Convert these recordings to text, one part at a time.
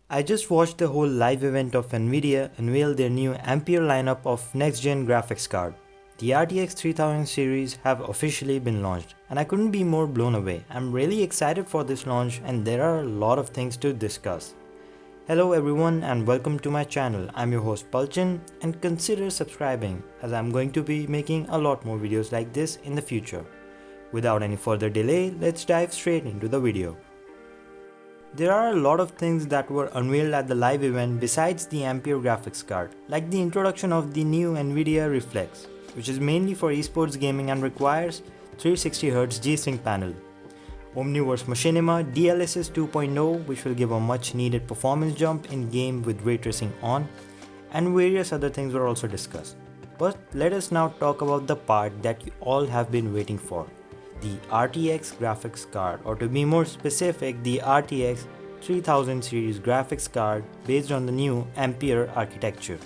I just watched the whole live event of Nvidia unveil their new Ampere lineup of next-gen graphics card. The RTX 3000 series have officially been launched and I couldn't be more blown away. I'm really excited for this launch and there are a lot of things to discuss. Hello everyone and welcome to my channel. I'm your host Palchan and consider subscribing as I'm going to be making a lot more videos like this in the future. Without any further delay, let's dive straight into the video. There are a lot of things that were unveiled at the live event besides the Ampere graphics card, like the introduction of the new Nvidia Reflex, which is mainly for esports gaming and requires 360Hz G-Sync panel. Omniverse Machinima DLSS 2.0, which will give a much needed performance jump in game with ray tracing on, and various other things were also discussed. But let us now talk about the part that you all have been waiting for. The RTX graphics card, or to be more specific, the RTX 3000 series graphics card based on the new Ampere architecture.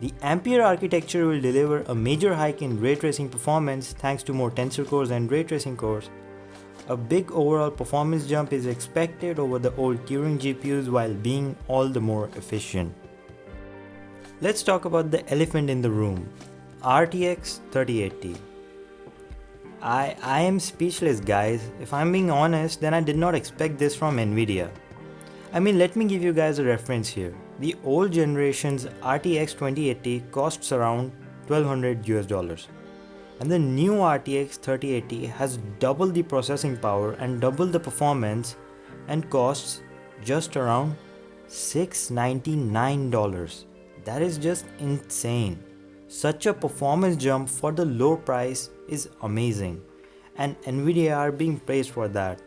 The Ampere architecture will deliver a major hike in ray tracing performance thanks to more tensor cores and ray tracing cores. A big overall performance jump is expected over the old Turing GPUs while being all the more efficient. Let's talk about the elephant in the room, RTX 3080. I am speechless guys. If I'm being honest, then I did not expect this from Nvidia. I mean, let me give you guys a reference here. The old generation's RTX 2080 costs around $1200 and the new RTX 3080 has double the processing power and double the performance and costs just around $699. That is just insane. Such a performance jump for the low price is amazing, and Nvidia are being praised for that.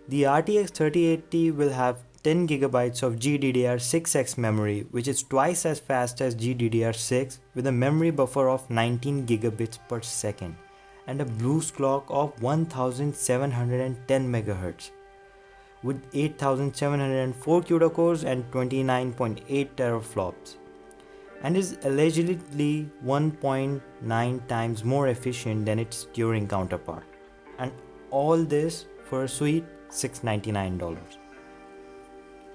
The RTX 3080 will have 10GB of GDDR6X memory, which is twice as fast as GDDR6 with a memory buffer of 19GB per second and a boost clock of 1710 MHz with 8704 CUDA cores and 29.8 teraflops, and is allegedly 1.9 times more efficient than its Turing counterpart. And all this for a sweet $699.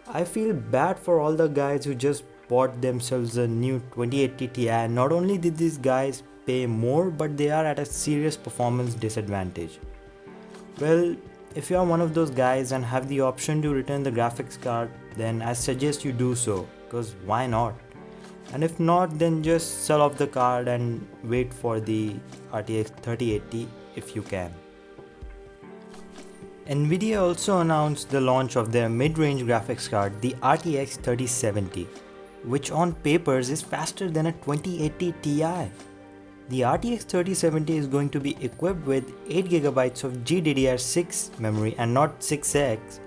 I feel bad for all the guys who just bought themselves a new 2080 Ti. Not only did these guys pay more, but they are at a serious performance disadvantage. Well, if you are one of those guys and have the option to return the graphics card, then I suggest you do so, because why not? And if not, then just sell off the card and wait for the RTX 3080 if you can. Nvidia also announced the launch of their mid-range graphics card, the RTX 3070, which on papers is faster than a 2080 Ti. The RTX 3070 is going to be equipped with 8GB of GDDR6 memory and not 6X.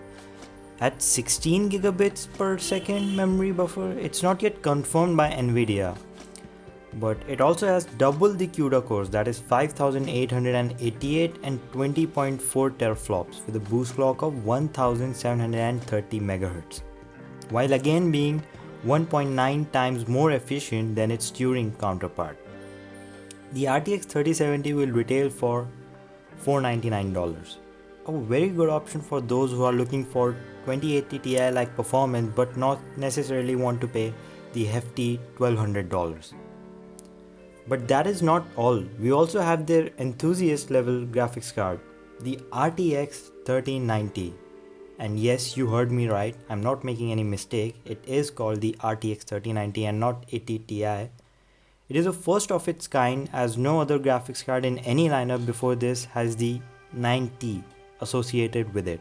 At 16 gigabits per second memory buffer. It's not yet confirmed by Nvidia, but it also has double the CUDA cores, that is 5888 and 20.4 teraflops with a boost clock of 1730 MHz, while again being 1.9 times more efficient than its Turing counterpart. The RTX 3070 will retail for $499. A very good option for those who are looking for 2080 Ti like performance but not necessarily want to pay the hefty $1200. But that is not all. We also have their enthusiast level graphics card, the RTX 3090. And yes, you heard me right, I'm not making any mistake. It is called the RTX 3090 and not 80 Ti. It is a first of its kind, as no other graphics card in any lineup before this has the 90 associated with it.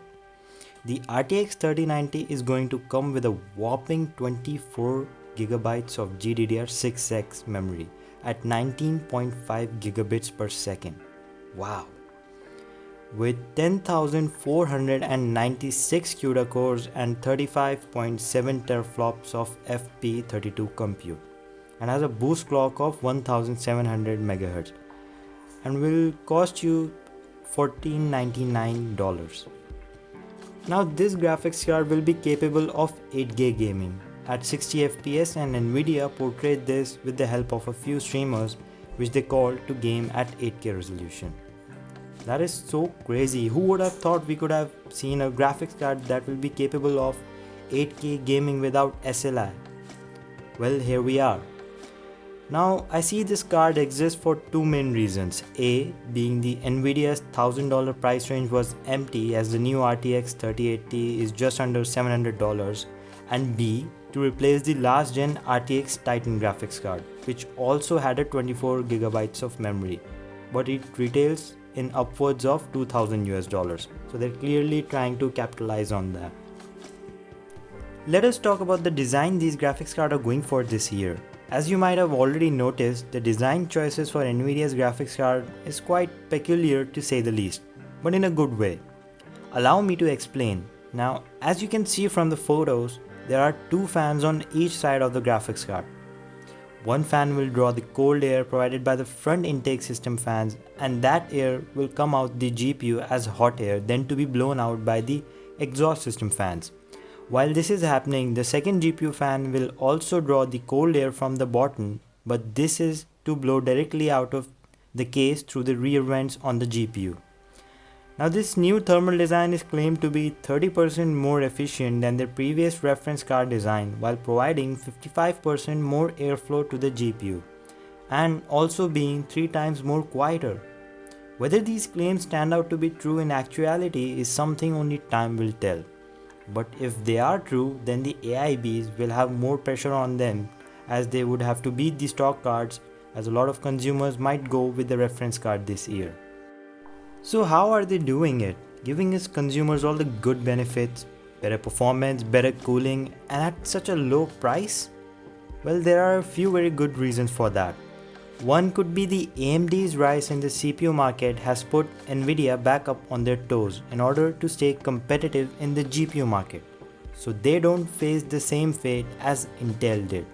The RTX 3090 is going to come with a whopping 24GB of GDDR6X memory at 19.5 gigabits per second. Wow! With 10,496 CUDA cores and 35.7 teraflops of FP32 compute, and has a boost clock of 1700 MHz and will cost you $1499. Now this graphics card will be capable of 8K gaming at 60 FPS, and Nvidia portrayed this with the help of a few streamers which they call to game at 8K resolution. That is so crazy. Who would have thought we could have seen a graphics card that will be capable of 8K gaming without SLI? Well, here we are. Now, I see this card exists for two main reasons. A, being the Nvidia's $1000 price range was empty as the new RTX 3080 is just under $700, and B, to replace the last gen RTX Titan graphics card, which also had a 24GB of memory, but it retails in upwards of $2000. So they're clearly trying to capitalize on that. Let us talk about the design these graphics cards are going for this year. As you might have already noticed, the design choices for Nvidia's graphics card is quite peculiar to say the least, but in a good way. Allow me to explain. Now, as you can see from the photos, there are two fans on each side of the graphics card. One fan will draw the cold air provided by the front intake system fans, and that air will come out the GPU as hot air, then to be blown out by the exhaust system fans. While this is happening, the second GPU fan will also draw the cold air from the bottom, but this is to blow directly out of the case through the rear vents on the GPU. Now, this new thermal design is claimed to be 30% more efficient than the previous reference card design, while providing 55% more airflow to the GPU and also being 3 times more quieter. Whether these claims stand out to be true in actuality is something only time will tell. But if they are true, then the AIBs will have more pressure on them, as they would have to beat the stock cards, as a lot of consumers might go with the reference card this year. So how are they doing it? Giving us consumers all the good benefits, better performance, better cooling, and at such a low price? Well, there are a few very good reasons for that. One could be the AMD's rise in the CPU market has put Nvidia back up on their toes in order to stay competitive in the GPU market, so they don't face the same fate as Intel did.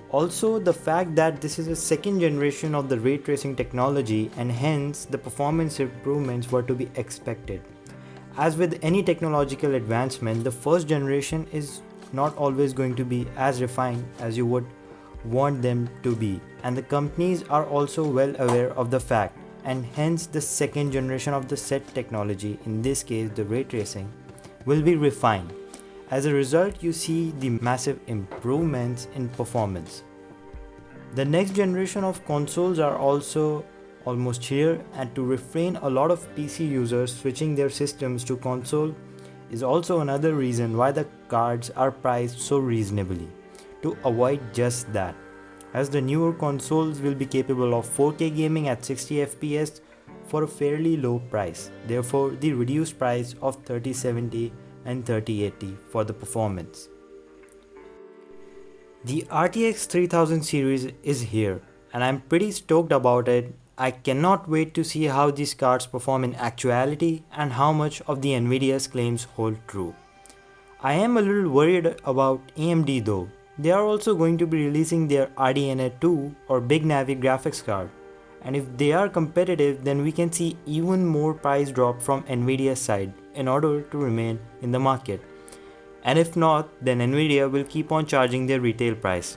Also, the fact that this is a second generation of the ray tracing technology, and hence the performance improvements were to be expected. As with any technological advancement, the first generation is not always going to be as refined as you would want them to be, and the companies are also well aware of the fact, and hence the second generation of the set technology, in this case the ray tracing, will be refined. As a result, you see the massive improvements in performance. The next generation of consoles are also almost here, and to refrain a lot of PC users switching their systems to console is also another reason why the cards are priced so reasonably, to avoid just that, as the newer consoles will be capable of 4K gaming at 60 FPS for a fairly low price, therefore the reduced price of 3070 and 3080 for the performance. The RTX 3000 series is here, and I'm pretty stoked about it. I cannot wait to see how these cards perform in actuality and how much of the Nvidia's claims hold true. I am a little worried about AMD though. They are also going to be releasing their RDNA 2 or Big Navi graphics card, and if they are competitive, then we can see even more price drop from Nvidia's side in order to remain in the market. And if not, then Nvidia will keep on charging their retail price,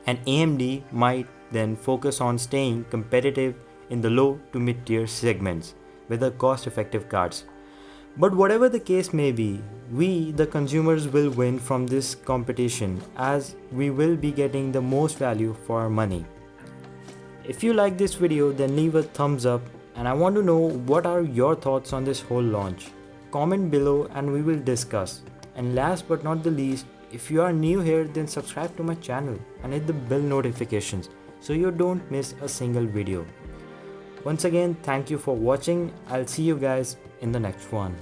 and AMD might then focus on staying competitive in the low to mid tier segments with the cost effective cards. But whatever the case may be, we the consumers will win from this competition, as we will be getting the most value for our money. If you like this video, then leave a thumbs up, and I want to know what are your thoughts on this whole launch. Comment below and we will discuss. And last but not the least, if you are new here, then subscribe to my channel and hit the bell notifications so you don't miss a single video. Once again, thank you for watching. I'll see you guys in the next one.